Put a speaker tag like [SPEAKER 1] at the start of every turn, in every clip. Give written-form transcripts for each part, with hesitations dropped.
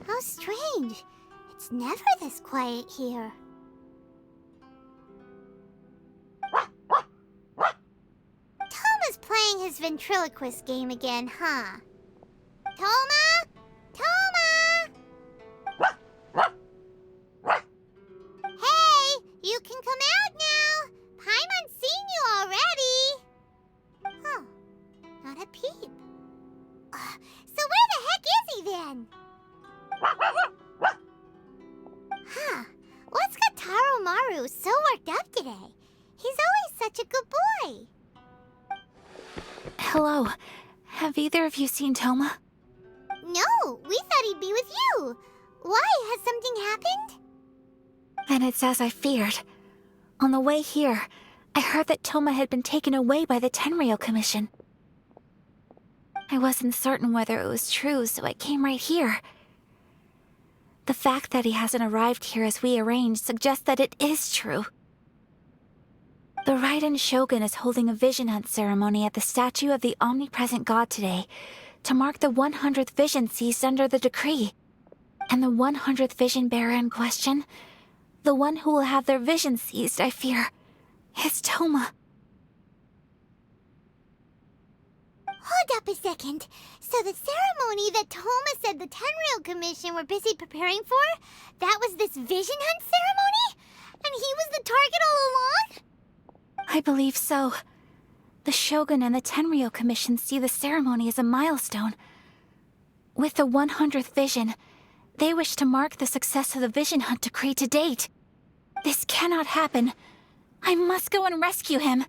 [SPEAKER 1] How strange. It's never this quiet here. Toma's playing his ventriloquist game again, huh? Toma? Toma! Hey, you can come out now. Paimon's seen you already. Huh, not a peep. So where the heck is he then? Huh, what's got Taro Maru so worked up today? He's always such a good boy.
[SPEAKER 2] Hello. Have either of you seen Toma?
[SPEAKER 1] No, we thought he'd be with you. Why? Has something happened?
[SPEAKER 2] Then it's as I feared. On the way here, I heard that Toma had been taken away by the Tenryou Commission. I wasn't certain whether it was true, so I came right here. The fact that he hasn't arrived here as we arranged suggests that it is true. The Raiden Shogun is holding a vision hunt ceremony at the statue of the omnipresent god today to mark the 100th vision seized under the decree. And the 100th vision bearer in question, the one who will have their vision seized, I fear, is Toma.
[SPEAKER 1] Hold up a second. So the ceremony that Toma said the Tenryou Commission were busy preparing for, that was this vision hunt ceremony? And he was the target all along?
[SPEAKER 2] I believe so. The Shogun and the Tenryou Commission see the ceremony as a milestone. With the 100th vision, they wish to mark the success of the vision hunt decree to date. This cannot happen. I must go and rescue him.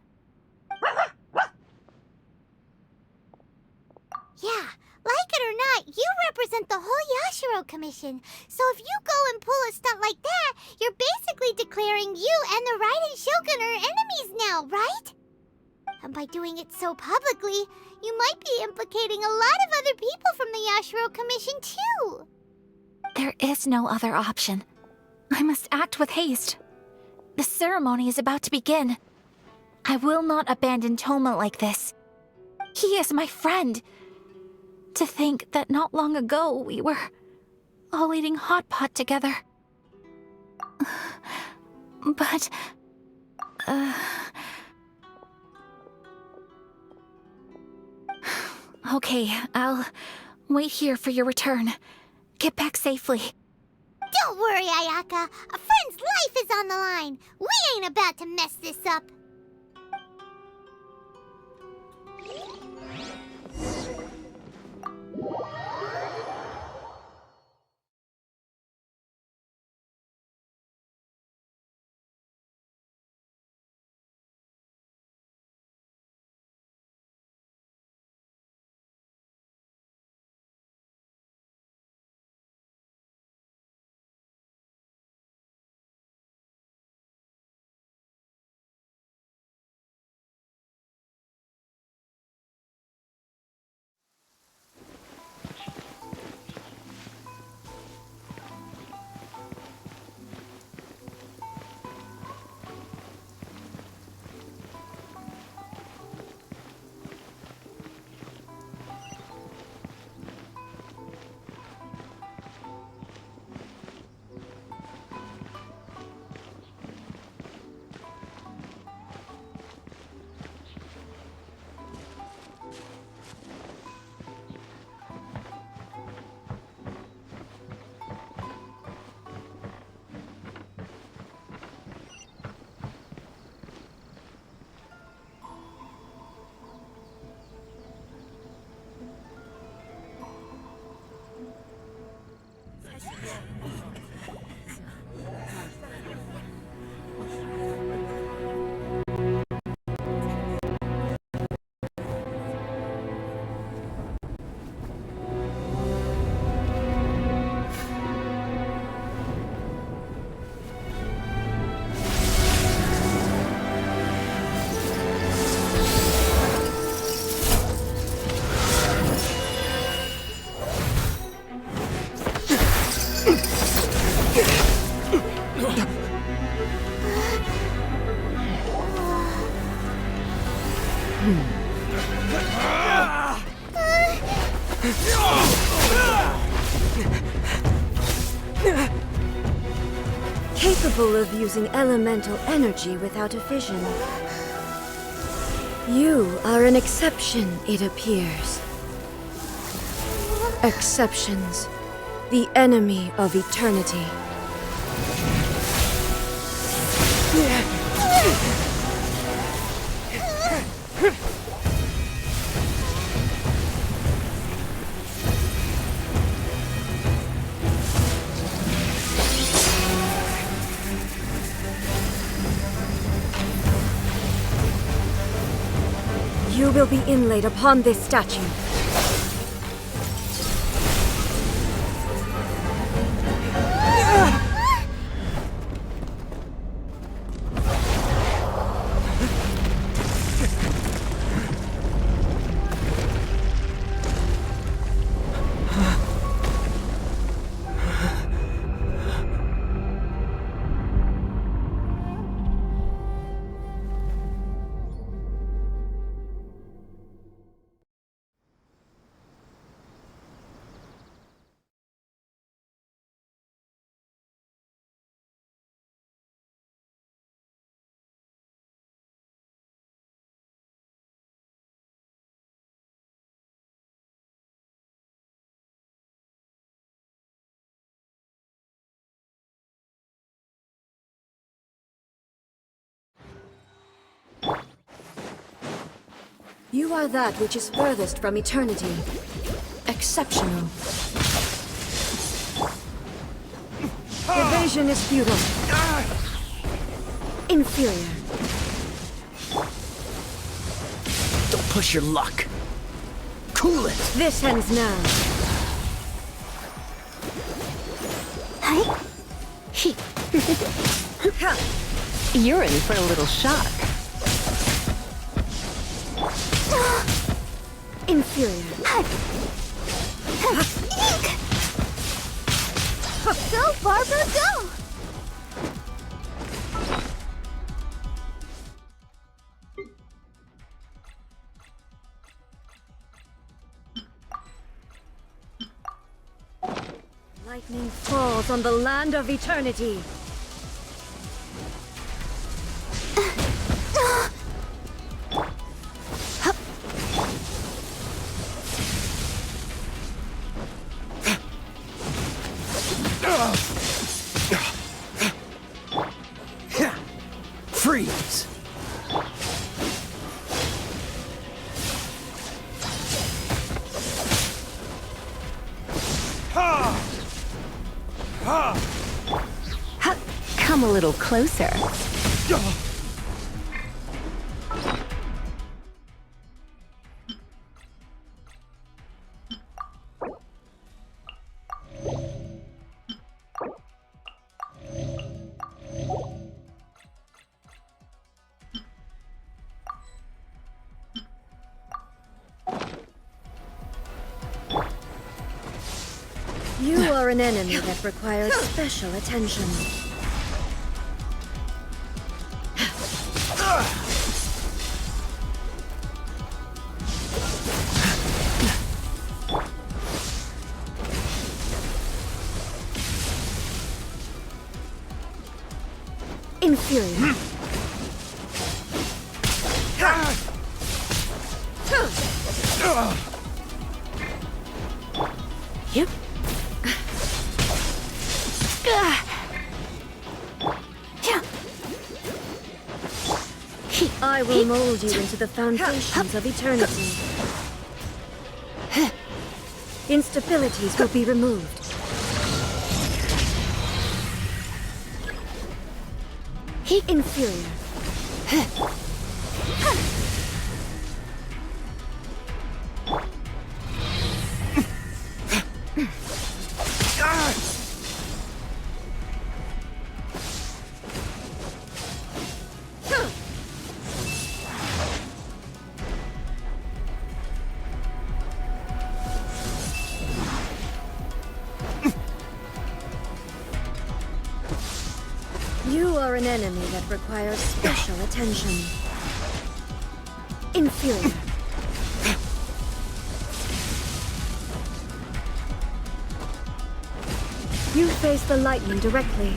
[SPEAKER 1] Yeah, like it or not, you represent the whole Yashiro Commission. So if you go and pull a stunt like that, you're basically declaring you and the Raiden Shogun are enemies now, right? And by doing it so publicly, you might be implicating a lot of other people from the Yashiro Commission too.
[SPEAKER 2] There is no other option. I must act with haste. The ceremony is about to begin. I will not abandon Toma like this. He is my friend. To think that not long ago we were all eating hot pot together. But... Okay, I'll wait here for your return. Get back safely.
[SPEAKER 1] Don't worry, Ayaka. A friend's life is on the line. We ain't about to mess this up.
[SPEAKER 3] Capable of using elemental energy without a fission. You are an exception, it appears. Exceptions. The enemy of eternity. You will be inlaid upon this statue. You are that which is furthest from eternity. Exceptional. Evasion is futile. Inferior.
[SPEAKER 4] Don't push your luck. Cool it.
[SPEAKER 3] This ends now.
[SPEAKER 5] You're in for a little shock.
[SPEAKER 3] Inferior.
[SPEAKER 1] Go, Barbara, go!
[SPEAKER 3] Lightning falls on the land of eternity.
[SPEAKER 4] Freeze!
[SPEAKER 5] Come a little closer.
[SPEAKER 3] You are an enemy that requires special attention. Inferior. Yep. I will mold you into the foundations of eternity. Instabilities will be removed. Inferior. You are an enemy that requires special attention. Inferior. You face the lightning directly.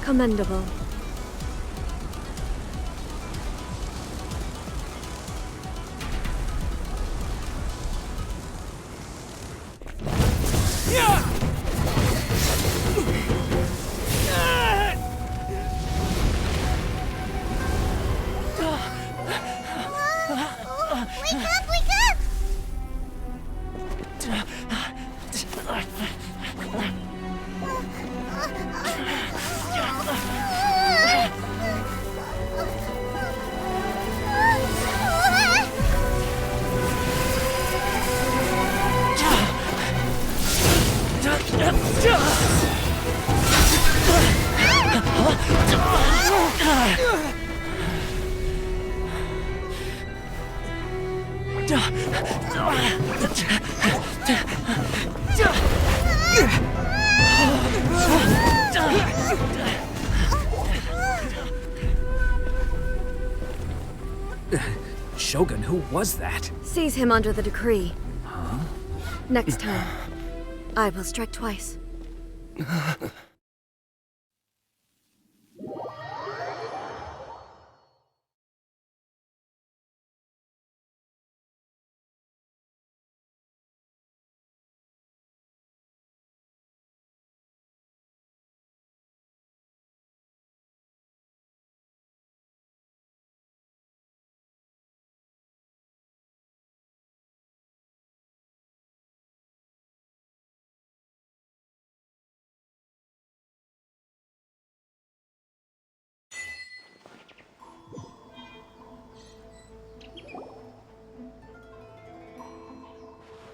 [SPEAKER 3] Commendable.
[SPEAKER 1] Wake up! Wake up!
[SPEAKER 4] Shogun, who was that?
[SPEAKER 3] Seize him under the decree. Next time, I will strike twice.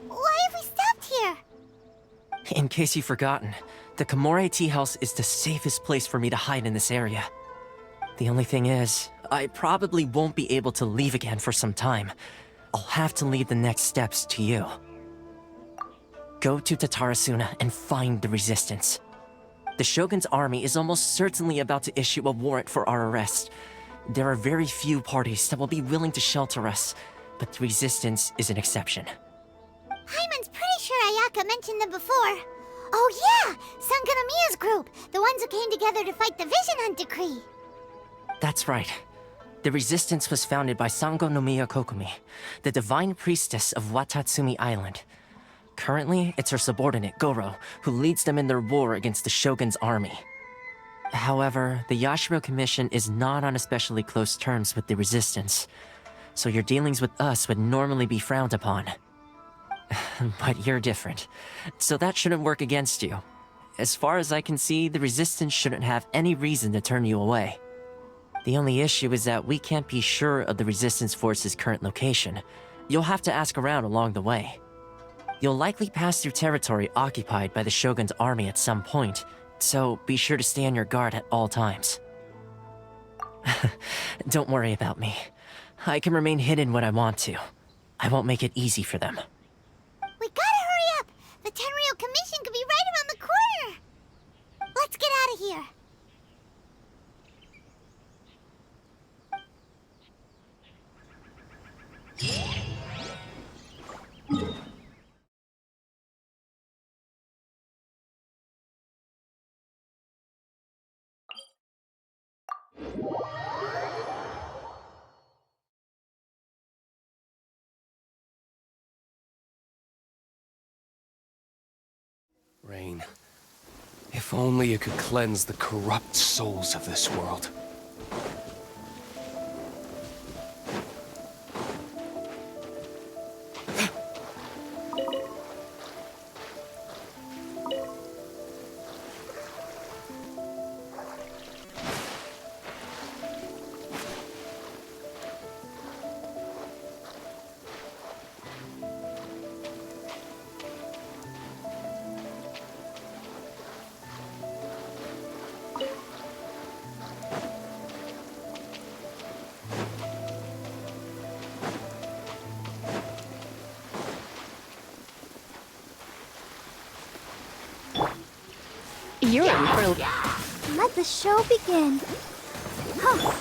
[SPEAKER 1] Why have we stopped here?
[SPEAKER 6] In case you've forgotten, the Komore Tea House is the safest place for me to hide in this area. The only thing is, I probably won't be able to leave again for some time. I'll have to leave the next steps to you. Go to Tatarasuna and find the resistance. The Shogun's army is almost certainly about to issue a warrant for our arrest. There are very few parties that will be willing to shelter us, but the resistance is an exception.
[SPEAKER 1] Hyman's pretty sure Ayaka mentioned them before. Oh yeah! Sangonomiya's group! The ones who came together to fight the Vision Hunt Decree!
[SPEAKER 6] That's right. The resistance was founded by Sango no Miya Kokumi, the divine priestess of Watatsumi Island. Currently, it's her subordinate, Goro, who leads them in their war against the Shogun's army. However, the Yashiro Commission is not on especially close terms with the resistance, so your dealings with us would normally be frowned upon. But you're different, so that shouldn't work against you. As far as I can see, the resistance shouldn't have any reason to turn you away. The only issue is that we can't be sure of the resistance force's current location. You'll have to ask around along the way. You'll likely pass through territory occupied by the Shogun's army at some point, so be sure to stay on your guard at all times. Don't worry about me. I can remain hidden when I want to. I won't make it easy for them.
[SPEAKER 1] We gotta hurry up! The Tenryou Commission could be right around the corner! Let's get out of here!
[SPEAKER 7] Rain, if only you could cleanse the corrupt souls of this world.
[SPEAKER 5] You're in for
[SPEAKER 1] Let the show begin. Huh.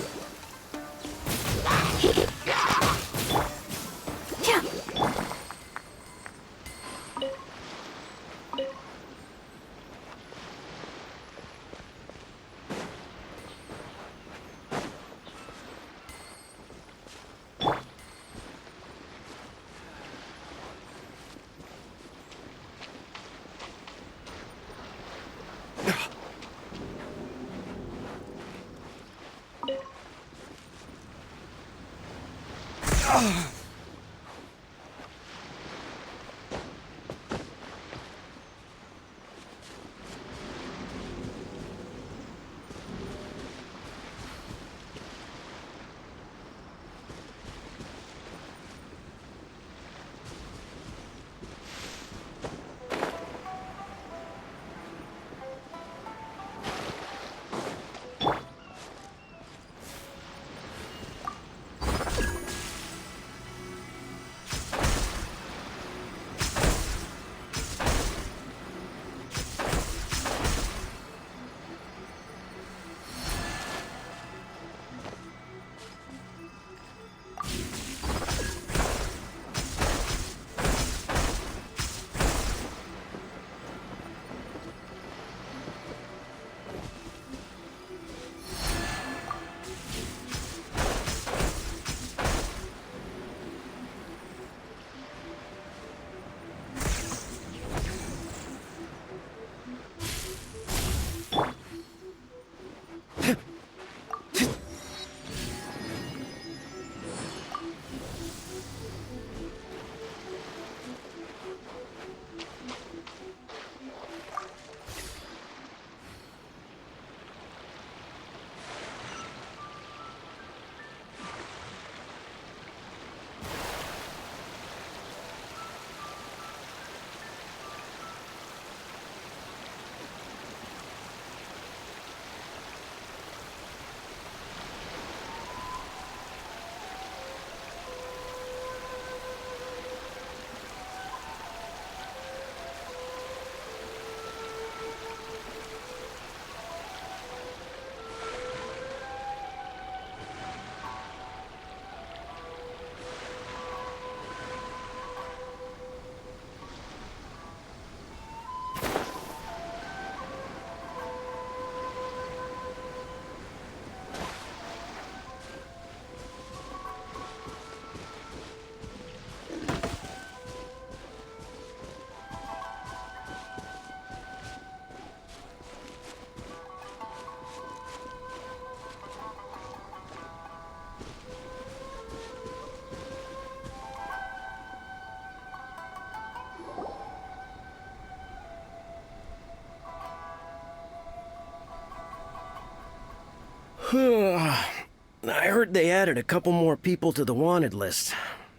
[SPEAKER 4] I heard they added a couple more people to the wanted list.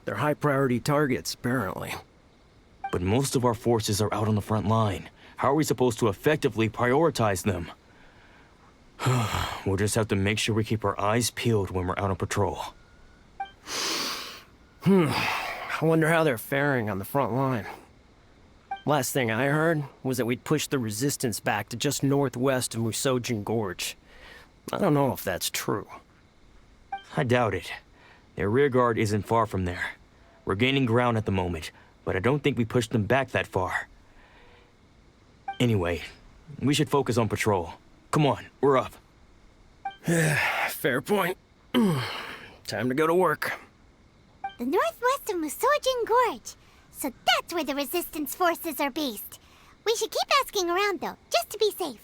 [SPEAKER 4] They're high-priority targets, apparently.
[SPEAKER 8] But most of our forces are out on the front line. How are we supposed to effectively prioritize them? We'll just have to make sure we keep our eyes peeled when we're out on patrol.
[SPEAKER 4] I wonder how they're faring on the front line. Last thing I heard was that we'd pushed the resistance back to just northwest of Musojin Gorge. I don't know if that's true.
[SPEAKER 8] I doubt it. Their rearguard isn't far from there. We're gaining ground at the moment, but I don't think we pushed them back that far. Anyway, we should focus on patrol. Come on, we're up.
[SPEAKER 4] Fair point. Time to go to work.
[SPEAKER 1] The northwest of Musojin Gorge. So that's where the resistance forces are based. We should keep asking around, though, just to be safe.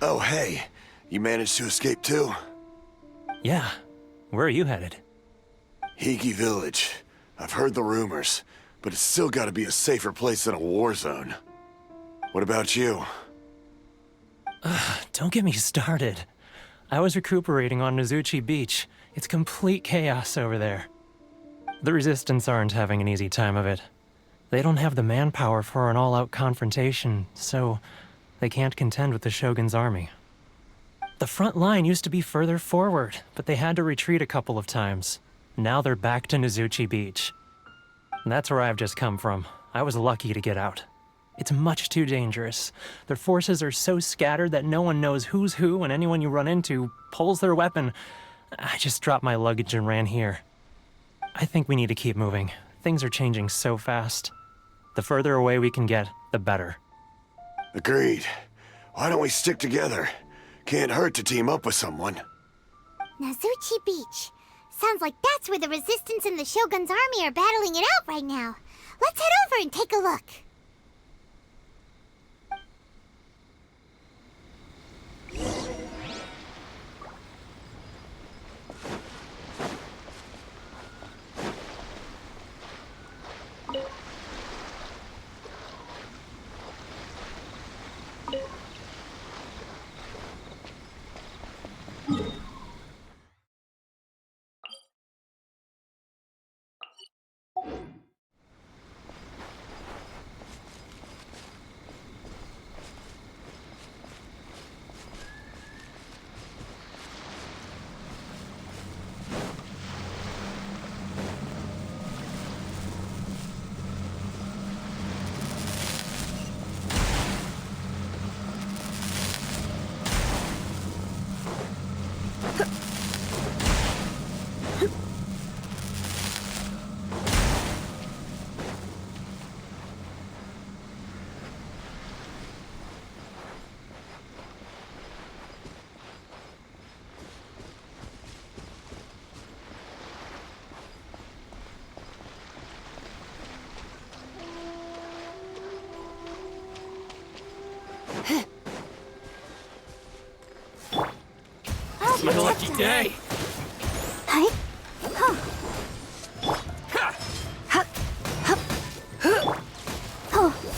[SPEAKER 9] Oh, hey. You managed to escape too?
[SPEAKER 10] Yeah. Where are you headed?
[SPEAKER 9] Hiki Village. I've heard the rumors, but it's still gotta be a safer place than a war zone. What about you?
[SPEAKER 10] Don't get me started. I was recuperating on Nozuchi Beach. It's complete chaos over there. The Resistance aren't having an easy time of it. They don't have the manpower for an all-out confrontation, so they can't contend with the Shogun's army. The front line used to be further forward, but they had to retreat a couple of times. Now they're back to Nozuchi Beach. That's where I've just come from. I was lucky to get out. It's much too dangerous. Their forces are so scattered that no one knows who's who, and anyone you run into pulls their weapon. I just dropped my luggage and ran here. I think we need to keep moving. Things are changing so fast. The further away we can get, the better.
[SPEAKER 9] Agreed. Why don't we stick together? Can't hurt to team up with someone.
[SPEAKER 1] Nozuchi Beach. Sounds like that's where the Resistance and the Shogun's army are battling it out right now. Let's head over and take a look.
[SPEAKER 7] It's my lucky day.
[SPEAKER 1] Hi.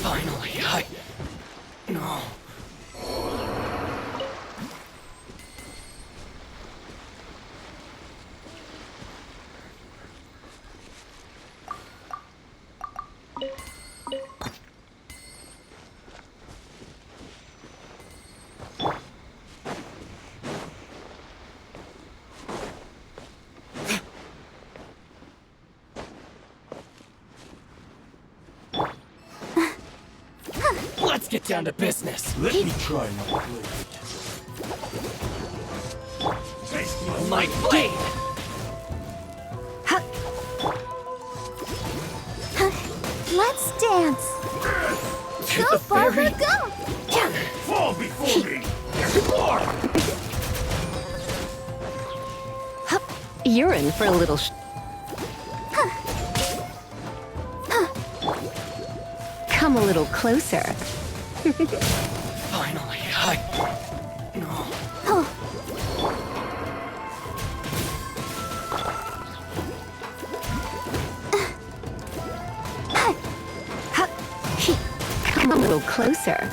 [SPEAKER 7] Finally, No. Let's get down to business.
[SPEAKER 8] Let me try my blade.
[SPEAKER 7] My blade!
[SPEAKER 1] Let's dance.
[SPEAKER 7] To
[SPEAKER 1] Go,
[SPEAKER 7] the
[SPEAKER 1] Barbara,
[SPEAKER 7] ferry!
[SPEAKER 1] go!
[SPEAKER 8] Fall before me!
[SPEAKER 5] You're in for a little Come a little closer.
[SPEAKER 7] Finally, No.
[SPEAKER 5] Come a little closer.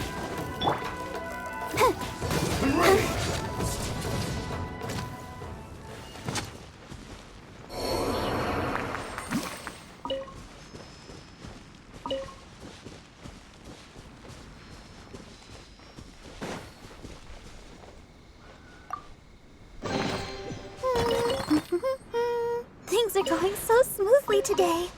[SPEAKER 1] Things are going so smoothly today.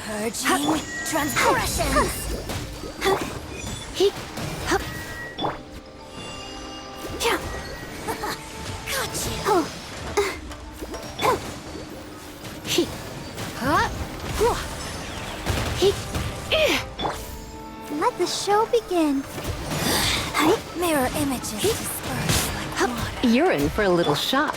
[SPEAKER 1] Purging transgressions. Let the show begin. Mirror images disperse like water.
[SPEAKER 5] You're in for a little shock.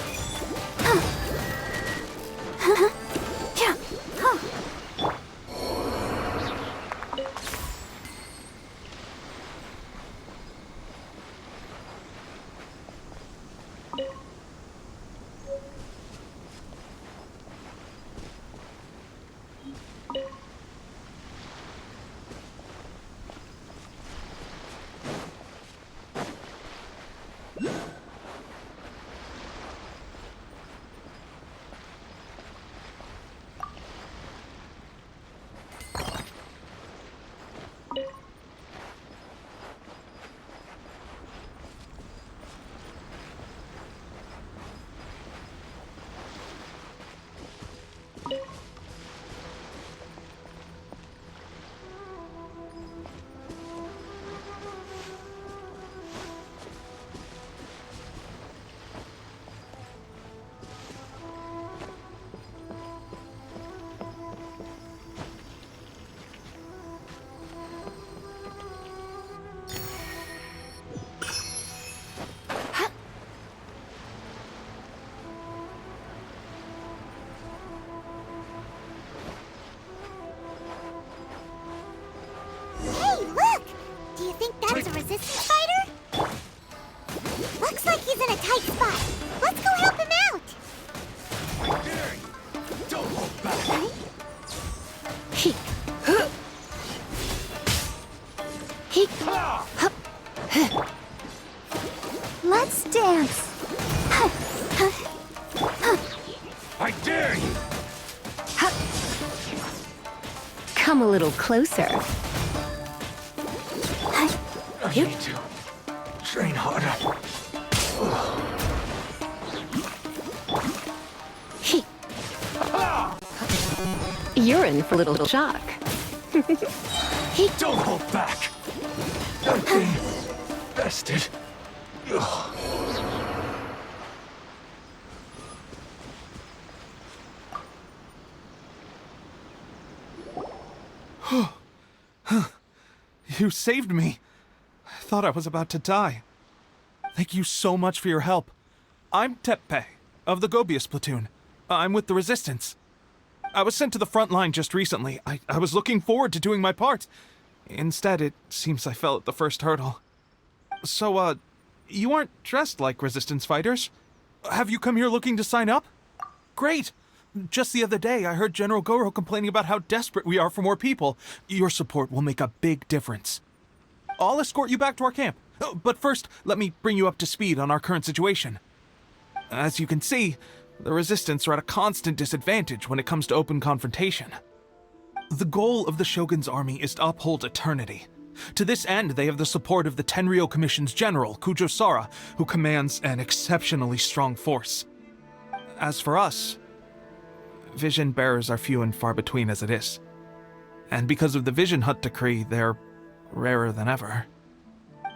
[SPEAKER 1] Hey, look! Do you think that's a resistance fighter? Looks like he's in a tight spot. Let's go help him out!
[SPEAKER 9] Don't hold back.
[SPEAKER 1] Let's dance.
[SPEAKER 9] I dare you.
[SPEAKER 5] Come a little closer.
[SPEAKER 9] I need to train harder.
[SPEAKER 5] You're in for a little shock.
[SPEAKER 9] Don't hold back. I'm being bested.
[SPEAKER 11] You saved me. I thought I was about to die. Thank you so much for your help. I'm Teppe, of the Gobius platoon. I'm with the Resistance. I was sent to the front line just recently. I was looking forward to doing my part. Instead, it seems I fell at the first hurdle. So, you aren't dressed like Resistance fighters? Have you come here looking to sign up? Great! Just the other day, I heard General Goro complaining about how desperate we are for more people. Your support will make a big difference. I'll escort you back to our camp. But first, let me bring you up to speed on our current situation. As you can see, the Resistance are at a constant disadvantage when it comes to open confrontation. The goal of the Shogun's army is to uphold eternity. To this end, they have the support of the Tenryou Commission's general, Kujo Sara, who commands an exceptionally strong force. As for us, vision bearers are few and far between as it is. And because of the Vision Hut decree, they're rarer than ever.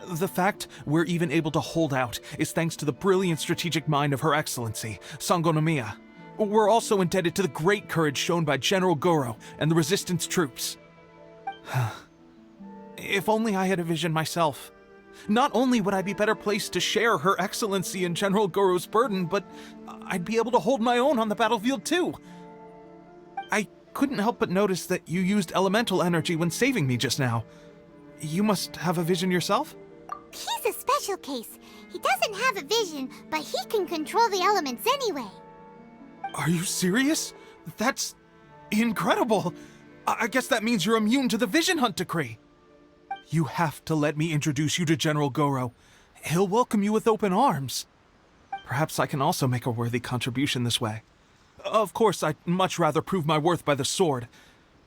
[SPEAKER 11] The fact we're even able to hold out is thanks to the brilliant strategic mind of Her Excellency, Sango Nomiya. We're also indebted to the great courage shown by General Goro and the Resistance troops. If only I had a vision myself. Not only would I be better placed to share Her Excellency and General Goro's burden, but I'd be able to hold my own on the battlefield too. I couldn't help but notice that you used elemental energy when saving me just now. You must have a vision yourself?
[SPEAKER 1] He's a special case. He doesn't have a vision, but he can control the elements anyway.
[SPEAKER 11] Are you serious? That's incredible. I guess that means you're immune to the Vision Hunt decree. You have to let me introduce you to General Goro. He'll welcome you with open arms. Perhaps I can also make a worthy contribution this way. Of course, I'd much rather prove my worth by the sword.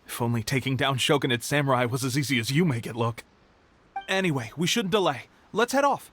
[SPEAKER 11] If only taking down Shogunate samurai was as easy as you make it look. Anyway, we shouldn't delay. Let's head off.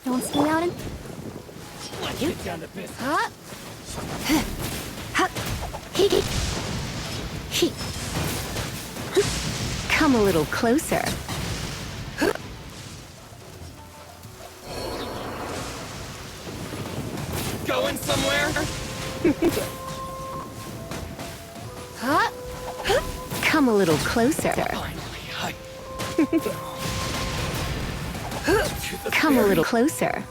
[SPEAKER 1] Don't stay out in...
[SPEAKER 4] Let's get down to business.
[SPEAKER 1] Huh? Huh? He.
[SPEAKER 5] Come a little closer.
[SPEAKER 4] Going somewhere?
[SPEAKER 1] Huh?
[SPEAKER 5] Come a little closer. Come a little closer.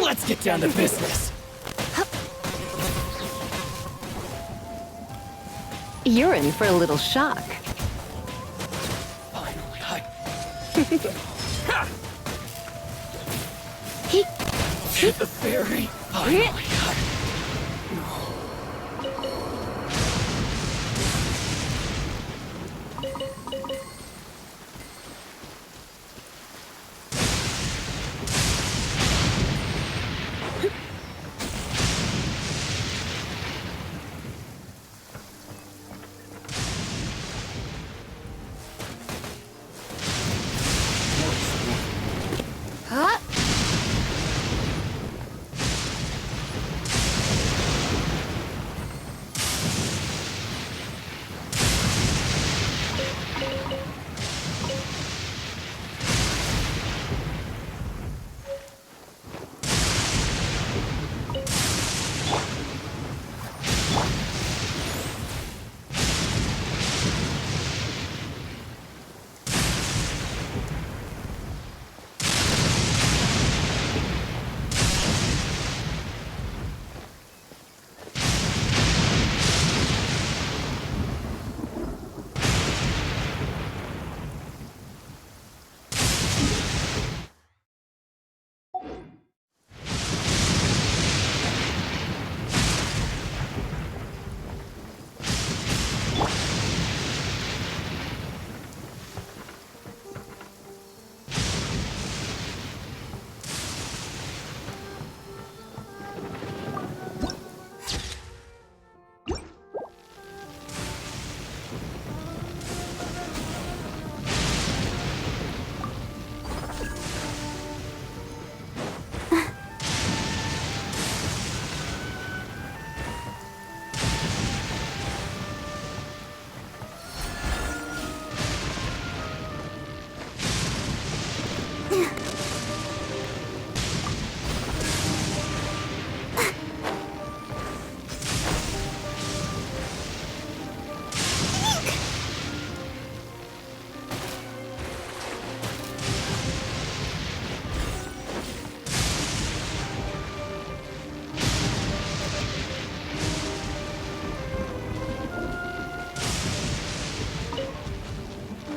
[SPEAKER 4] Let's get down to business.
[SPEAKER 5] You're in for a little shock.
[SPEAKER 4] Finally, Hit the fairy. Finally,
[SPEAKER 1] Huh?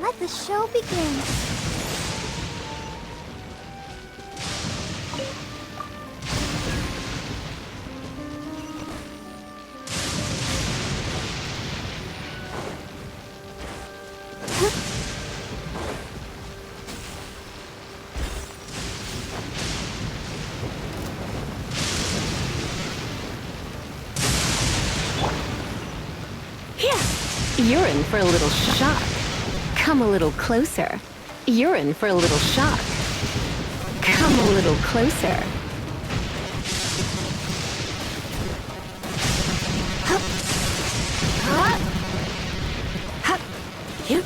[SPEAKER 1] Let the show begin.
[SPEAKER 5] You're in for a little shock. Come a little closer. You're in for a little shock. Come a little closer. Come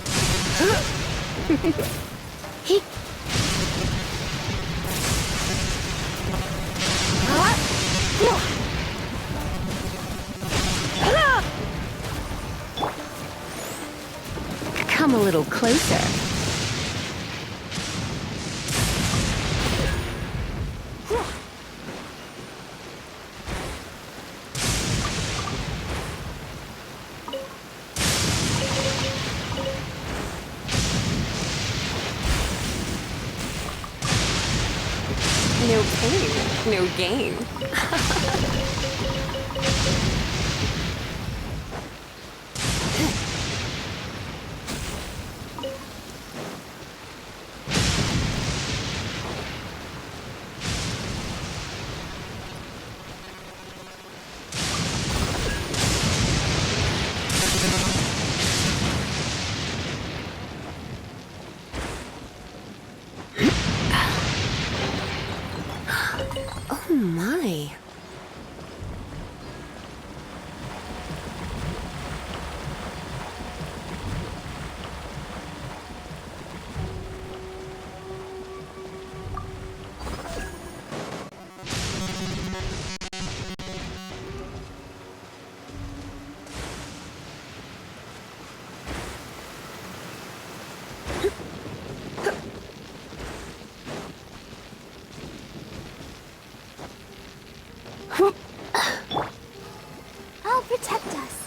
[SPEAKER 5] a little closer. No pain, no gain. Oh my.
[SPEAKER 1] I'll protect us.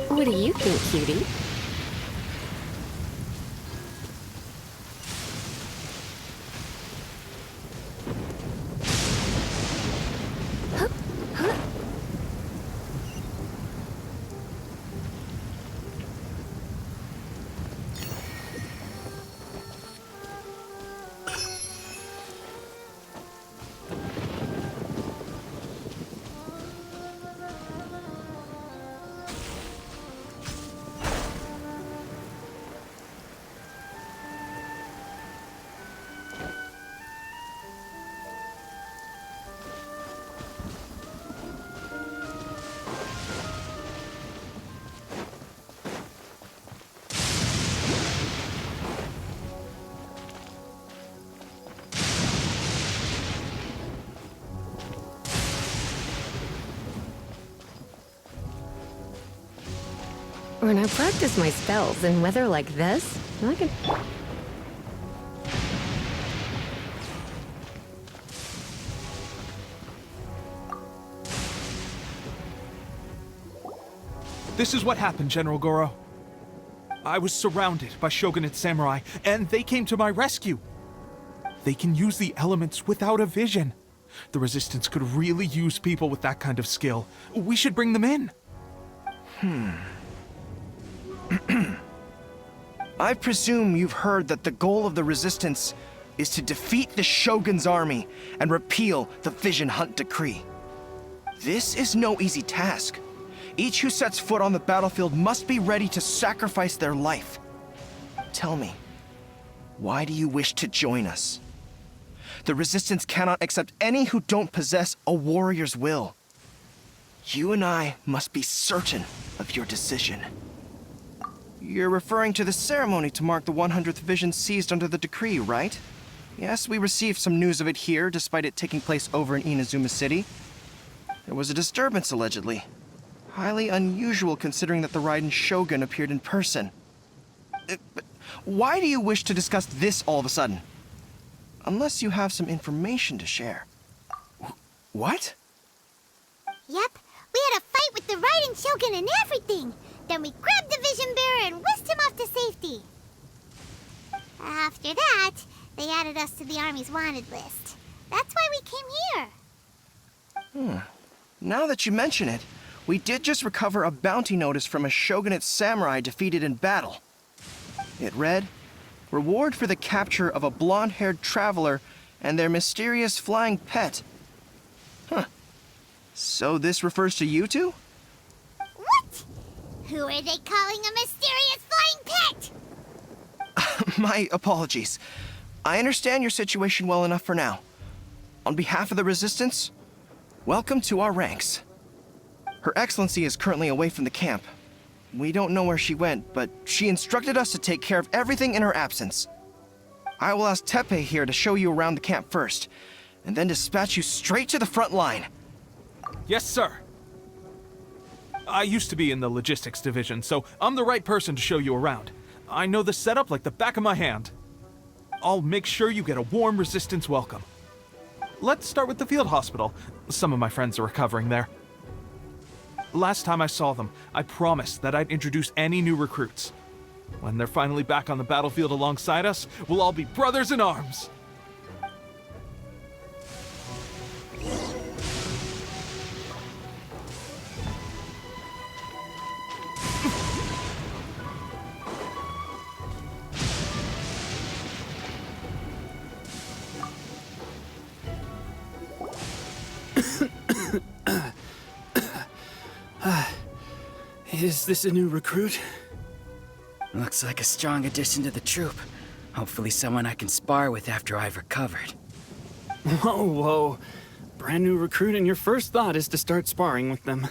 [SPEAKER 1] What do you think, cutie?
[SPEAKER 5] When I practice my spells in weather like this, I can...
[SPEAKER 11] This is what happened, General Goro. I was surrounded by Shogunate samurai, and they came to my rescue. They can use the elements without a vision. The Resistance could really use people with that kind of skill. We should bring them in.
[SPEAKER 12] I presume you've heard that the goal of the Resistance is to defeat the Shogun's army and repeal the Vision Hunt Decree. This is no easy task. Each who sets foot on the battlefield must be ready to sacrifice their life. Tell me, why do you wish to join us? The Resistance cannot accept any who don't possess a warrior's will. You and I must be certain of your decision. You're referring to the ceremony to mark the 100th Vision seized under the decree, right? Yes, we received some news of it here, despite it taking place over in Inazuma City. There was a disturbance, allegedly. Highly unusual considering that the Raiden Shogun appeared in person. But why do you wish to discuss this all of a sudden? Unless you have some information to share. What?
[SPEAKER 1] Yep, we had a fight with the Raiden Shogun and everything. Then we grabbed the Vision Bearer and whisked him off to safety. After that, they added us to the Army's wanted list. That's why we came here.
[SPEAKER 12] Now that you mention it, we did just recover a bounty notice from a Shogunate samurai defeated in battle. It read, "Reward for the capture of a blonde-haired traveler and their mysterious flying pet." So this refers to you two?
[SPEAKER 1] What? Who are they calling a mysterious flying pet?
[SPEAKER 12] My apologies. I understand your situation well enough for now. On behalf of the Resistance, welcome to our ranks. Her Excellency is currently away from the camp. We don't know where she went, but she instructed us to take care of everything in her absence. I will ask Teppei here to show you around the camp first, and then dispatch you straight to the front line.
[SPEAKER 11] Yes, sir. I used to be in the logistics division, so I'm the right person to show you around. I know the setup like the back of my hand. I'll make sure you get a warm Resistance welcome. Let's start with the field hospital. Some of my friends are recovering there. Last time I saw them, I promised that I'd introduce any new recruits. When they're finally back on the battlefield alongside us, we'll all be brothers in arms.
[SPEAKER 13] Is this a new recruit?
[SPEAKER 14] Looks like a strong addition to the troop. Hopefully someone I can spar with after I've recovered.
[SPEAKER 13] Whoa. Brand new recruit and your first thought is to start sparring with them.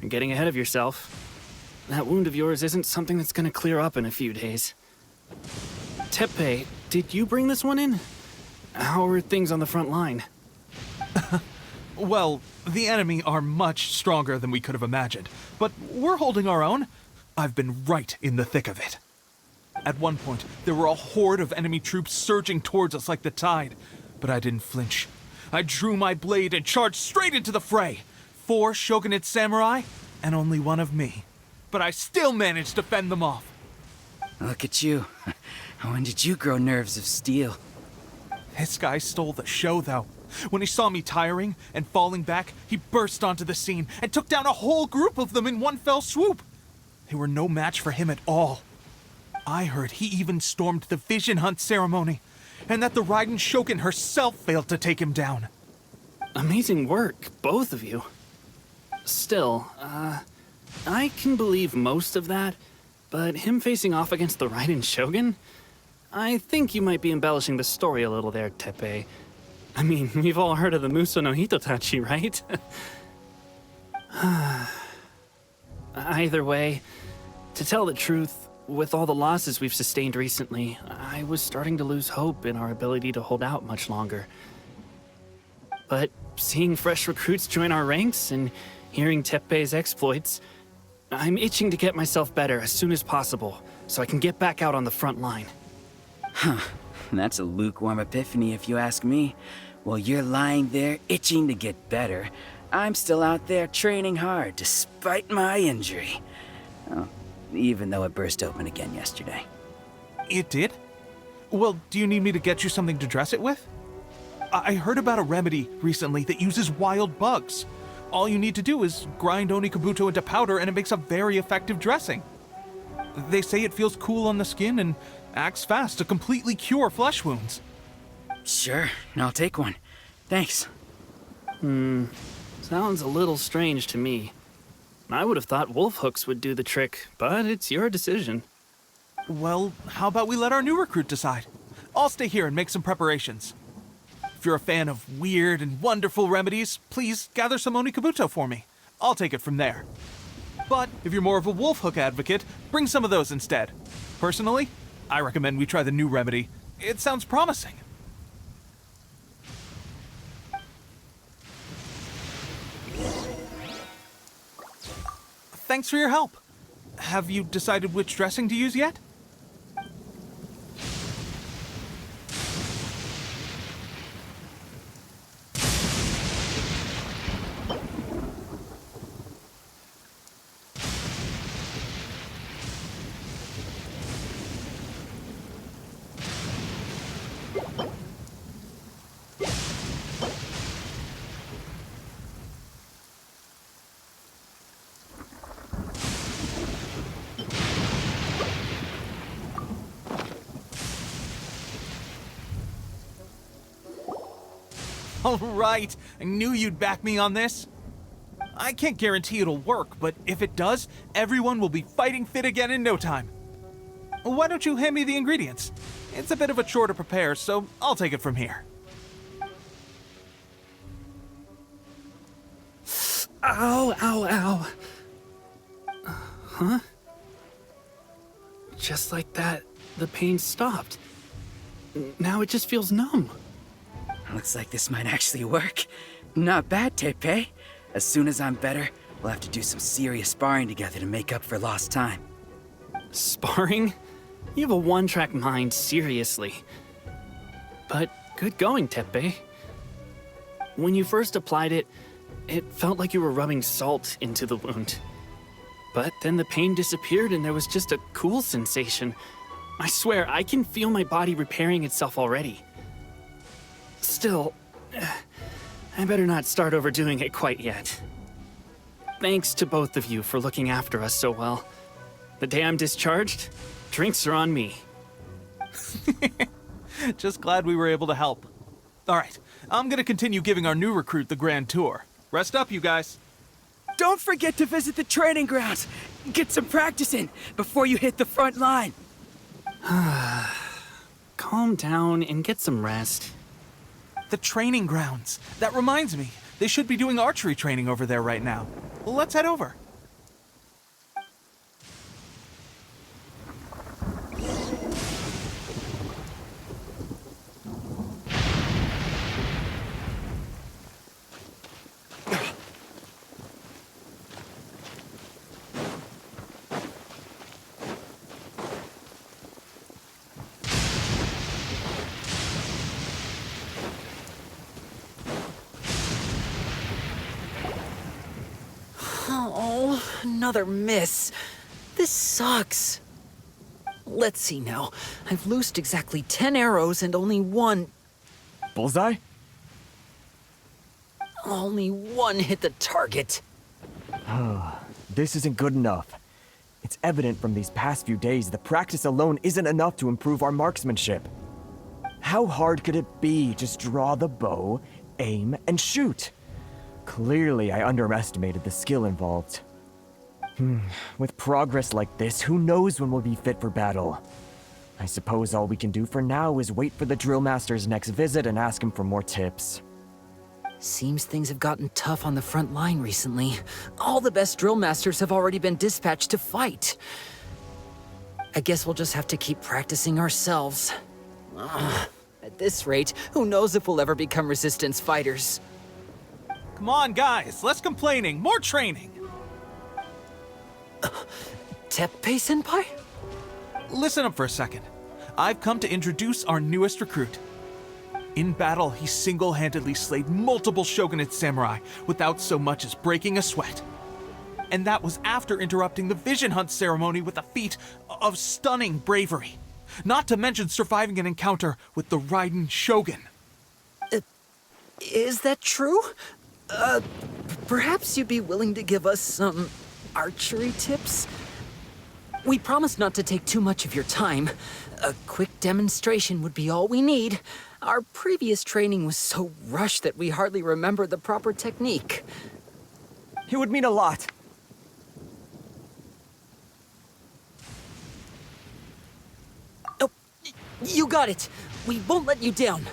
[SPEAKER 13] You're getting ahead of yourself. That wound of yours isn't something that's gonna clear up in a few days. Teppei, did you bring this one in? How are things on the front line?
[SPEAKER 11] Well, the enemy are much stronger than we could have imagined, but we're holding our own. I've been right in the thick of it. At one point, there were a horde of enemy troops surging towards us like the tide, but I didn't flinch. I drew my blade and charged straight into the fray. 4 Shogunate samurai, and only 1 of me. But I still managed to fend them off.
[SPEAKER 14] Look at you. When did you grow nerves of steel?
[SPEAKER 11] This guy stole the show, though. When he saw me tiring and falling back, he burst onto the scene and took down a whole group of them in one fell swoop. They were no match for him at all. I heard he even stormed the Vision Hunt ceremony, and that the Raiden Shogun herself failed to take him down.
[SPEAKER 13] Amazing work, both of you. Still, I can believe most of that, but him facing off against the Raiden Shogun? I think you might be embellishing the story a little there, Teppei. I mean, we've all heard of the Muso no Hitotachi, right? Either way, to tell the truth, with all the losses we've sustained recently, I was starting to lose hope in our ability to hold out much longer. But seeing fresh recruits join our ranks and hearing Teppei's exploits, I'm itching to get myself better as soon as possible, so I can get back out on the front line.
[SPEAKER 14] Huh. That's a lukewarm epiphany if you ask me. While you're lying there itching to get better, I'm still out there training hard despite my injury. Oh, even though it burst open again yesterday.
[SPEAKER 11] It did? Well, do you need me to get you something to dress it with? I heard about a remedy recently that uses wild bugs. All you need to do is grind Onikabuto into powder and it makes a very effective dressing. They say it feels cool on the skin and acts fast to completely cure flesh wounds.
[SPEAKER 14] Sure, I'll take one. Thanks.
[SPEAKER 13] Sounds a little strange to me. I would have thought wolf hooks would do the trick, but it's your decision.
[SPEAKER 11] Well, how about we let our new recruit decide? I'll stay here and make some preparations. If you're a fan of weird and wonderful remedies, please gather some Onikabuto for me. I'll take it from there. But if you're more of a wolf hook advocate, bring some of those instead. Personally, I recommend we try the new remedy. It sounds promising. Thanks for your help. Have you decided which dressing to use yet? All right, I knew you'd back me on this. I can't guarantee it'll work, but if it does, everyone will be fighting fit again in no time. Why don't you hand me the ingredients? It's a bit of a chore to prepare, so I'll take it from here.
[SPEAKER 13] Ow, ow, ow. Huh? Just like that, the pain stopped. Now it just feels numb.
[SPEAKER 14] Looks like this might actually work. Not bad, Tepe. As soon as I'm better, we'll have to do some serious sparring together to make up for lost time.
[SPEAKER 13] Sparring? You have a one-track mind, seriously. But good going, Tepe. When you first applied it, it felt like you were rubbing salt into the wound. But then the pain disappeared and there was just a cool sensation. I swear, I can feel my body repairing itself already. Still, I better not start overdoing it quite yet. Thanks to both of you for looking after us so well. The day I'm discharged, drinks are on me.
[SPEAKER 11] Just glad we were able to help. All right, I'm gonna continue giving our new recruit the grand tour. Rest up, you guys.
[SPEAKER 14] Don't forget to visit the training grounds. Get some practice in before you hit the front line.
[SPEAKER 13] Calm down and get some rest.
[SPEAKER 11] The training grounds. That reminds me, they should be doing archery training over there right now. Let's head over.
[SPEAKER 15] Oh, another miss. This sucks. Let's see now. I've loosed exactly 10 arrows and only one...
[SPEAKER 16] Bullseye?
[SPEAKER 15] Only one hit the target.
[SPEAKER 16] This isn't good enough. It's evident from these past few days that practice alone isn't enough to improve our marksmanship. How hard could it be? Just draw the bow, aim, and shoot. Clearly, I underestimated the skill involved. With progress like this, who knows when we'll be fit for battle? I suppose all we can do for now is wait for the drill master's next visit and ask him for more tips.
[SPEAKER 15] Seems things have gotten tough on the front line recently. All the best drill masters have already been dispatched to fight. I guess we'll just have to keep practicing ourselves. At this rate, who knows if we'll ever become resistance fighters.
[SPEAKER 11] Come on, guys, less complaining, more training.
[SPEAKER 15] Teppei-senpai?
[SPEAKER 11] Listen up for a second. I've come to introduce our newest recruit. In battle, he single-handedly slayed multiple shogunate samurai without so much as breaking a sweat. And that was after interrupting the vision hunt ceremony with a feat of stunning bravery. Not to mention surviving an encounter with the Raiden Shogun.
[SPEAKER 15] Is that true? Perhaps you'd be willing to give us some archery tips? We promise not to take too much of your time. A quick demonstration would be all we need. Our previous training was so rushed that we hardly remember the proper technique.
[SPEAKER 16] It would mean a lot.
[SPEAKER 15] Oh, you got it. We won't let you down.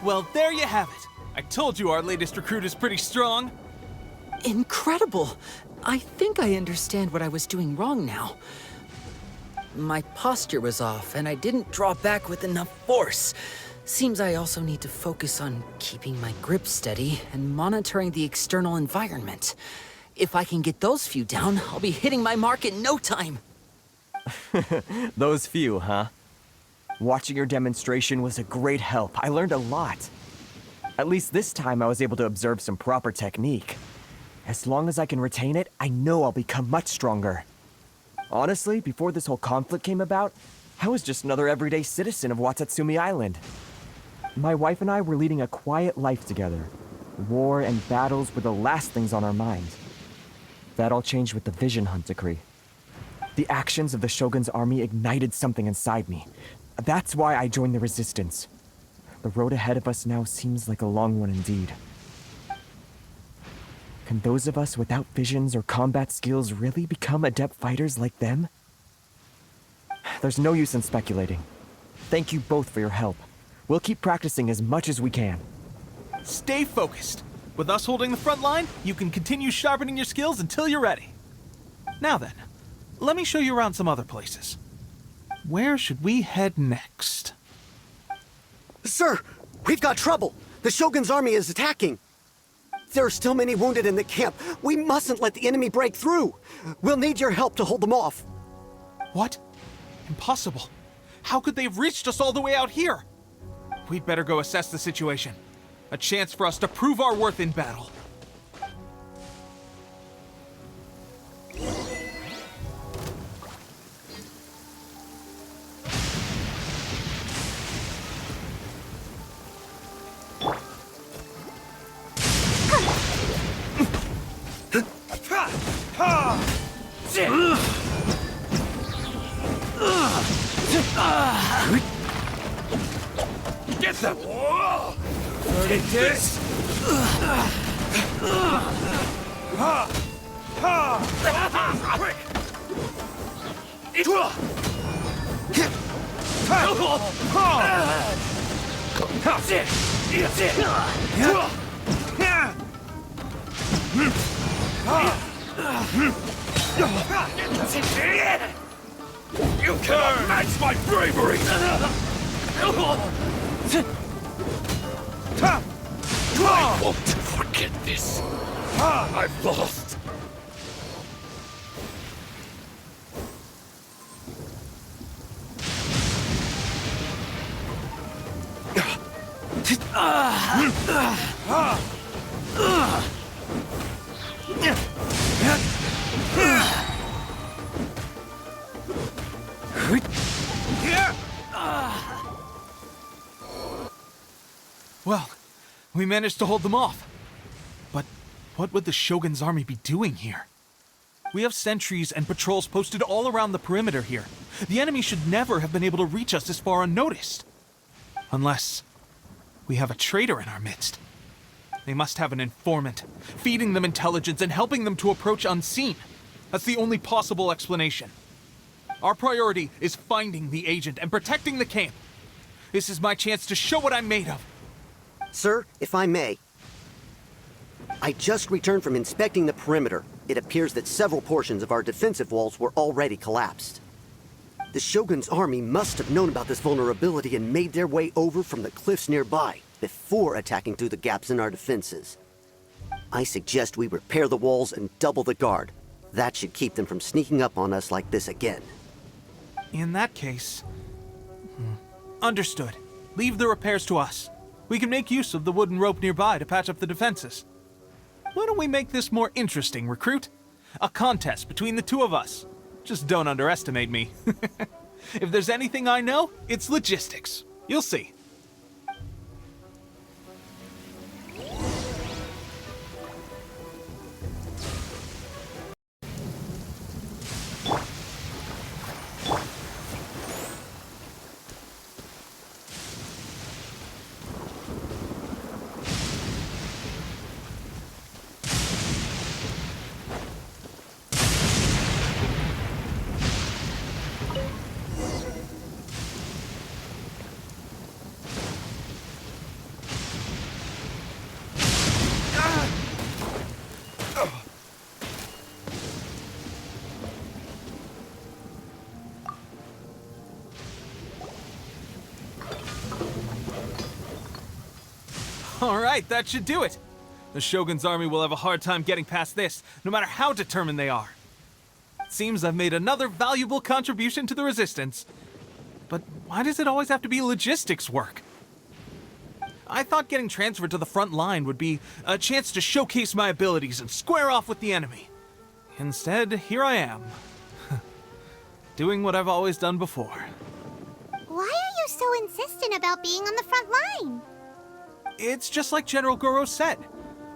[SPEAKER 11] Well, there you have it. I told you our latest recruit is pretty strong.
[SPEAKER 15] Incredible! I think I understand what I was doing wrong now. My posture was off, and I didn't draw back with enough force. Seems I also need to focus on keeping my grip steady and monitoring the external environment. If I can get those few down, I'll be hitting my mark in no time.
[SPEAKER 16] Those few, huh? Watching your demonstration was a great help. I learned a lot. At least this time I was able to observe some proper technique. As long as I can retain it, I know I'll become much stronger. Honestly, before this whole conflict came about, I was just another everyday citizen of Watatsumi Island. My wife and I were leading a quiet life together. War and battles were the last things on our mind. That all changed with the Vision Hunt decree. The actions of the Shogun's army ignited something inside me. That's why I joined the Resistance. The road ahead of us now seems like a long one indeed. Can those of us without visions or combat skills really become adept fighters like them? There's no use in speculating. Thank you both for your help. We'll keep practicing as much as we can.
[SPEAKER 11] Stay focused. With us holding the front line, you can continue sharpening your skills until you're ready. Now then, let me show you around some other places. Where should we head next?
[SPEAKER 17] Sir, we've got trouble. The Shogun's army is attacking. There are still many wounded in the camp. We mustn't let the enemy break through. We'll need your help to hold them off.
[SPEAKER 11] What? Impossible. How could they have reached us all the way out here? We'd better go assess the situation. A chance for us to prove our worth in battle.
[SPEAKER 7] Get them! Take this! Quick!
[SPEAKER 18] You cannot match my bravery! I won't forget this. I've lost.
[SPEAKER 11] Well, we managed to hold them off. But what would the Shogun's army be doing here? We have sentries and patrols posted all around the perimeter here. The enemy should never have been able to reach us this far unnoticed. Unless we have a traitor in our midst. They must have an informant, feeding them intelligence and helping them to approach unseen. That's the only possible explanation. Our priority is finding the agent and protecting the camp. This is my chance to show what I'm made of.
[SPEAKER 17] Sir, if I may. I just returned from inspecting the perimeter. It appears that several portions of our defensive walls were already collapsed. The Shogun's army must have known about this vulnerability and made their way over from the cliffs nearby before attacking through the gaps in our defenses. I suggest we repair the walls and double the guard. That should keep them from sneaking up on us like this again.
[SPEAKER 11] In that case... Understood. Leave the repairs to us. We can make use of the wooden rope nearby to patch up the defenses. Why don't we make this more interesting, recruit? A contest between the two of us. Just don't underestimate me. If there's anything I know, it's logistics. You'll see. Alright, that should do it. The Shogun's army will have a hard time getting past this, no matter how determined they are. It seems I've made another valuable contribution to the Resistance. But why does it always have to be logistics work? I thought getting transferred to the front line would be a chance to showcase my abilities and square off with the enemy. Instead, here I am. Doing what I've always done before.
[SPEAKER 1] Why are you so insistent about being on the front line?
[SPEAKER 11] It's just like General Goro said.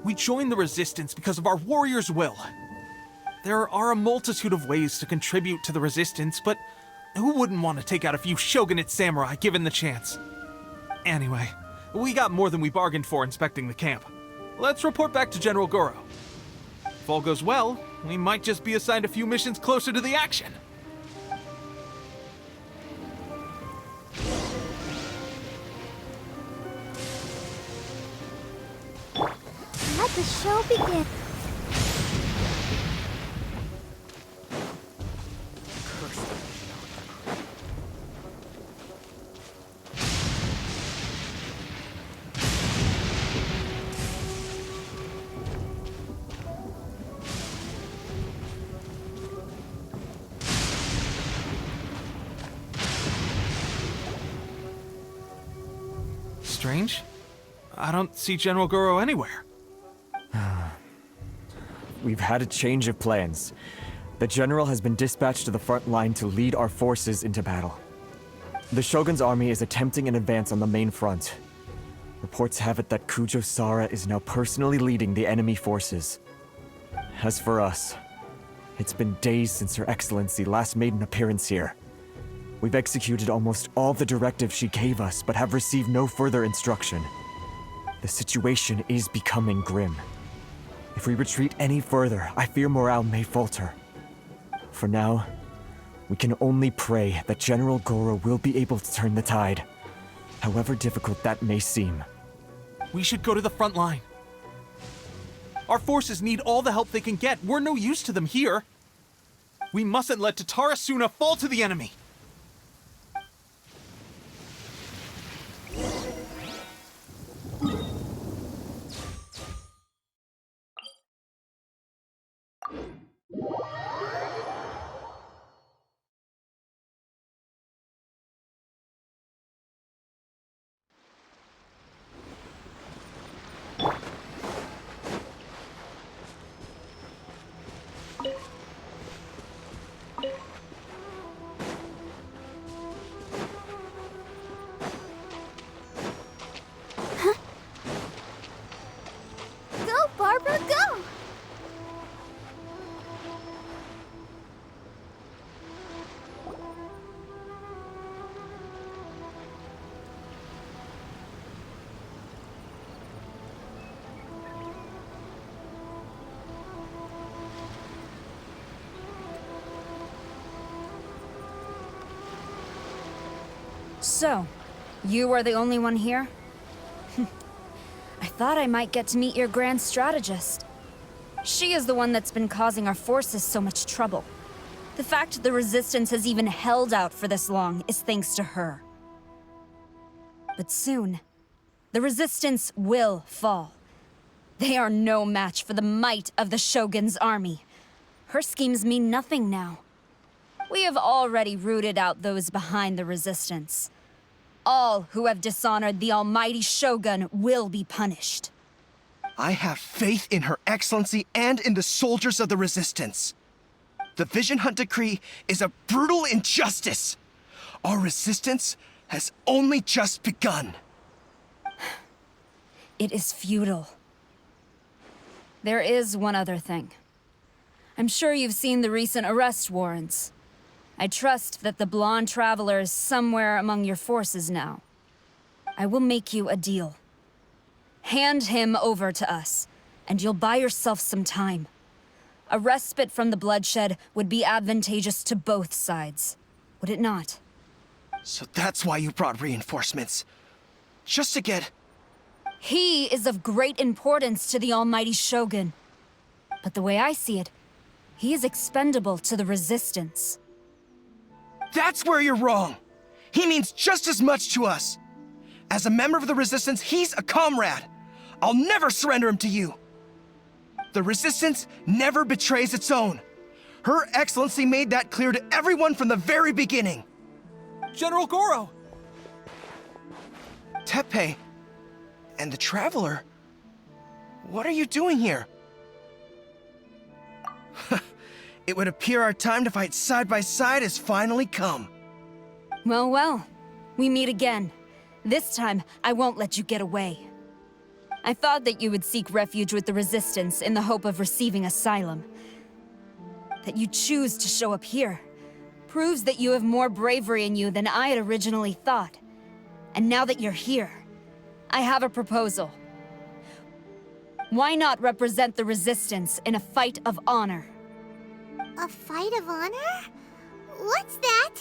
[SPEAKER 11] We joined the Resistance because of our warrior's will. There are a multitude of ways to contribute to the Resistance, but who wouldn't want to take out a few shogunate samurai given the chance? Anyway, we got more than we bargained for inspecting the camp. Let's report back to General Goro. If all goes well, we might just be assigned a few missions closer to the action.
[SPEAKER 1] Let the show begin.
[SPEAKER 11] Strange. I don't see General Goro anywhere.
[SPEAKER 16] We've had a change of plans. The general has been dispatched to the front line to lead our forces into battle. The Shogun's army is attempting an advance on the main front. Reports have it that Kujo Sara is now personally leading the enemy forces. As for us, it's been days since Her Excellency last made an appearance here. We've executed almost all the directives she gave us, but have received no further instruction. The situation is becoming grim. If we retreat any further, I fear morale may falter. For now, we can only pray that General Goro will be able to turn the tide, however difficult that may seem.
[SPEAKER 11] We should go to the front line. Our forces need all the help they can get. We're no use to them here. We mustn't let Tatara Suna fall to the enemy.
[SPEAKER 1] Go, Barbara, go!
[SPEAKER 19] So, you are the only one here? I thought I might get to meet your grand strategist. She is the one that's been causing our forces so much trouble. The fact the Resistance has even held out for this long is thanks to her. But soon, the Resistance will fall. They are no match for the might of the Shogun's army. Her schemes mean nothing now. We have already rooted out those behind the Resistance. All who have dishonored the almighty Shogun will be punished.
[SPEAKER 12] I have faith in Her Excellency and in the soldiers of the Resistance. The Vision Hunt Decree is a brutal injustice. Our resistance has only just begun.
[SPEAKER 19] It is futile. There is one other thing. I'm sure you've seen the recent arrest warrants. I trust that the blonde traveler is somewhere among your forces now. I will make you a deal. Hand him over to us, and you'll buy yourself some time. A respite from the bloodshed would be advantageous to both sides, would it not?
[SPEAKER 12] So that's why you brought reinforcements. Just to get...
[SPEAKER 19] He is of great importance to the almighty Shogun. But the way I see it, he is expendable to the Resistance.
[SPEAKER 12] That's where you're wrong! He means just as much to us! As a member of the Resistance, he's a comrade! I'll never surrender him to you! The Resistance never betrays its own. Her Excellency made that clear to everyone from the very beginning.
[SPEAKER 11] General Goro!
[SPEAKER 12] Teppei and the Traveler, what are you doing here? It would appear our time to fight side by side has finally come.
[SPEAKER 19] Well, well. We meet again. This time, I won't let you get away. I thought that you would seek refuge with the Resistance in the hope of receiving asylum. That you choose to show up here proves that you have more bravery in you than I had originally thought. And now that you're here, I have a proposal. Why not represent the Resistance in a fight of honor?
[SPEAKER 1] A fight of honor? What's that?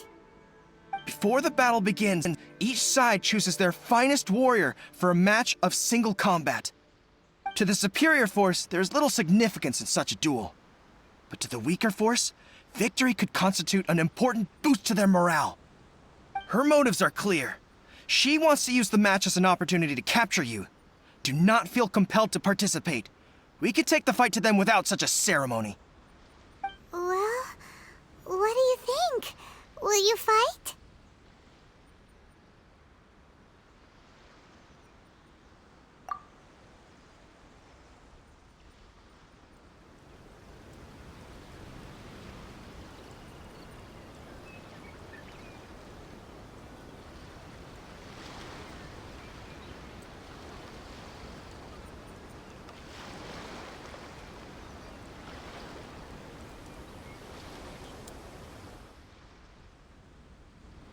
[SPEAKER 12] Before the battle begins, each side chooses their finest warrior for a match of single combat. To the superior force, there is little significance in such a duel. But to the weaker force, victory could constitute an important boost to their morale. Her motives are clear. She wants to use the match as an opportunity to capture you. Do not feel compelled to participate. We could take the fight to them without such a ceremony.
[SPEAKER 1] Well, what do you think? Will you fight?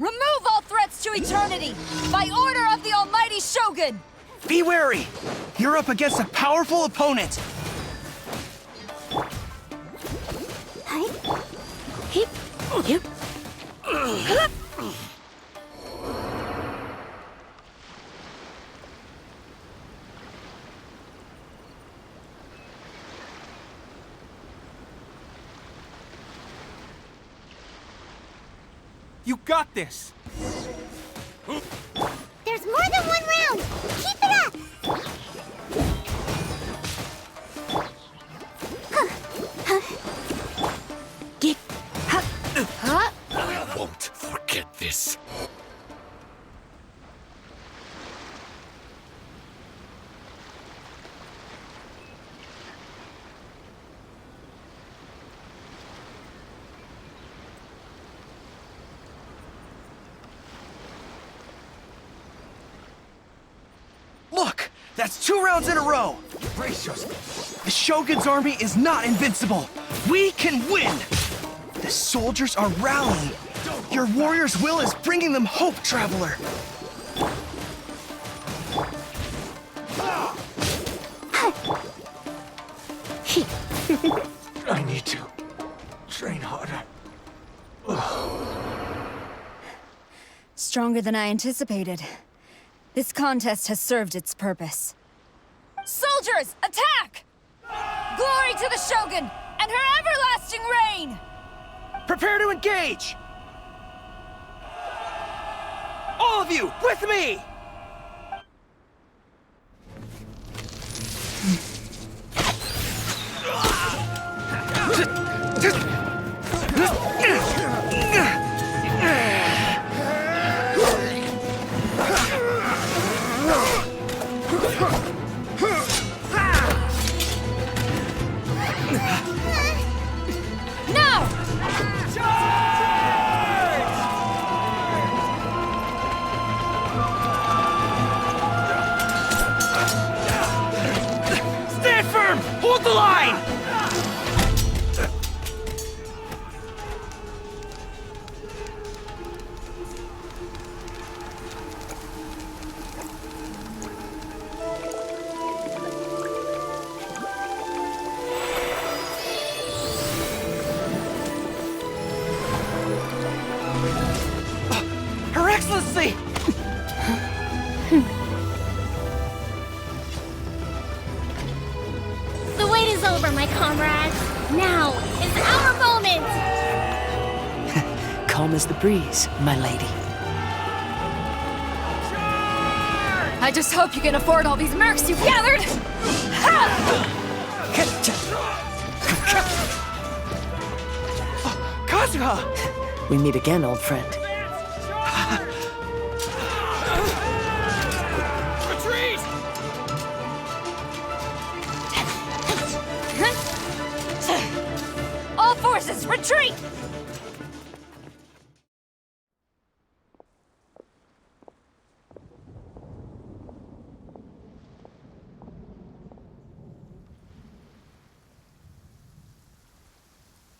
[SPEAKER 19] Remove all threats to eternity, by order of the almighty Shogun!
[SPEAKER 12] Be wary! You're up against a powerful opponent!
[SPEAKER 11] You got this!
[SPEAKER 1] There's more than one round! Keep it up!
[SPEAKER 18] I won't forget this.
[SPEAKER 12] Look! That's 2 rounds in a row!
[SPEAKER 18] Brace yourself.
[SPEAKER 12] The Shogun's army is not invincible! We can win! The soldiers are rallying! Your warrior's will is bringing them hope, Traveler!
[SPEAKER 18] I need to train harder.
[SPEAKER 19] Stronger than I anticipated. This contest has served its purpose. Soldiers, attack! Glory to the Shogun and her everlasting reign!
[SPEAKER 12] Prepare to engage! All of you, with me!
[SPEAKER 8] Stand firm! Hold the line!
[SPEAKER 12] Her Excellency!
[SPEAKER 1] The wait is over, my comrades. Now is our moment!
[SPEAKER 6] Calm as the breeze, my lady.
[SPEAKER 19] I just hope you can afford all these mercs you've gathered!
[SPEAKER 12] Kazuha!
[SPEAKER 6] We meet again, old friend.
[SPEAKER 8] Retreat!
[SPEAKER 19] All forces, retreat!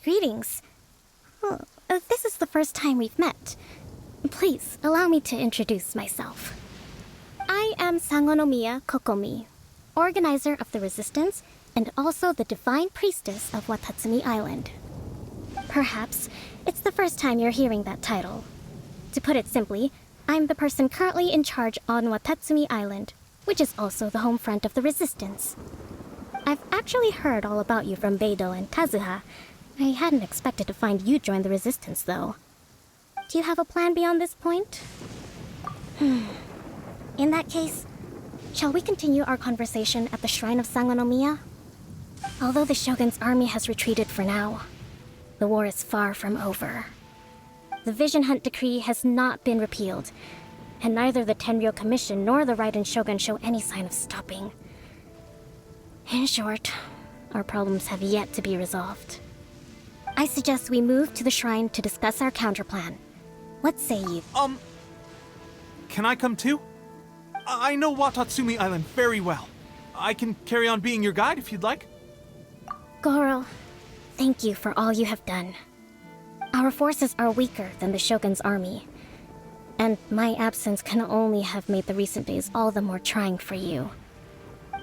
[SPEAKER 1] Greetings. Well, this is the first time we've met. Please, allow me to introduce myself. I am Sangonomiya Kokomi, organizer of the Resistance and also the Divine Priestess of Watatsumi Island. Perhaps it's the first time you're hearing that title. To put it simply, I'm the person currently in charge on Watatsumi Island, which is also the home front of the Resistance. I've actually heard all about you from Beidou and Kazuha. I hadn't expected to find you join the Resistance, though. Do you have a plan beyond this point? In that case, shall we continue our conversation at the Shrine of Sangonomiya? Although the Shogun's army has retreated for now, the war is far from over. The Vision Hunt Decree has not been repealed, and neither the Tenryou Commission nor the Raiden Shogun show any sign of stopping. In short, our problems have yet to be resolved. I suggest we move to the shrine to discuss our counterplan. What say you?
[SPEAKER 11] Can I come too? I know Watatsumi Island very well. I can carry on being your guide if you'd like.
[SPEAKER 1] Goro, thank you for all you have done. Our forces are weaker than the Shogun's army, and my absence can only have made the recent days all the more trying for you.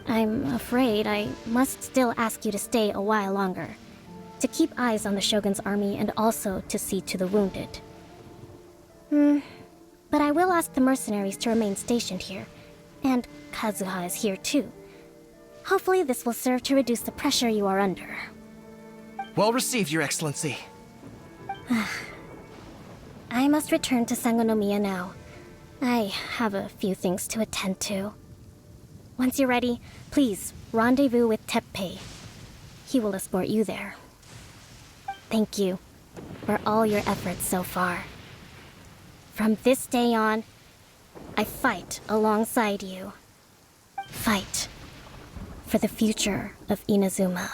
[SPEAKER 1] I'm afraid I must still ask you to stay a while longer, to keep eyes on the Shogun's army and also to see to the wounded. But I will ask the mercenaries to remain stationed here, and Kazuha is here too. Hopefully this will serve to reduce the pressure you are under.
[SPEAKER 20] I must return to Sangonomiya now. I have a few things to attend to. Once you're ready, please rendezvous with Teppei. He will escort you there. Thank you for all your efforts so far. From this day on, I fight alongside you. Fight for the future of Inazuma.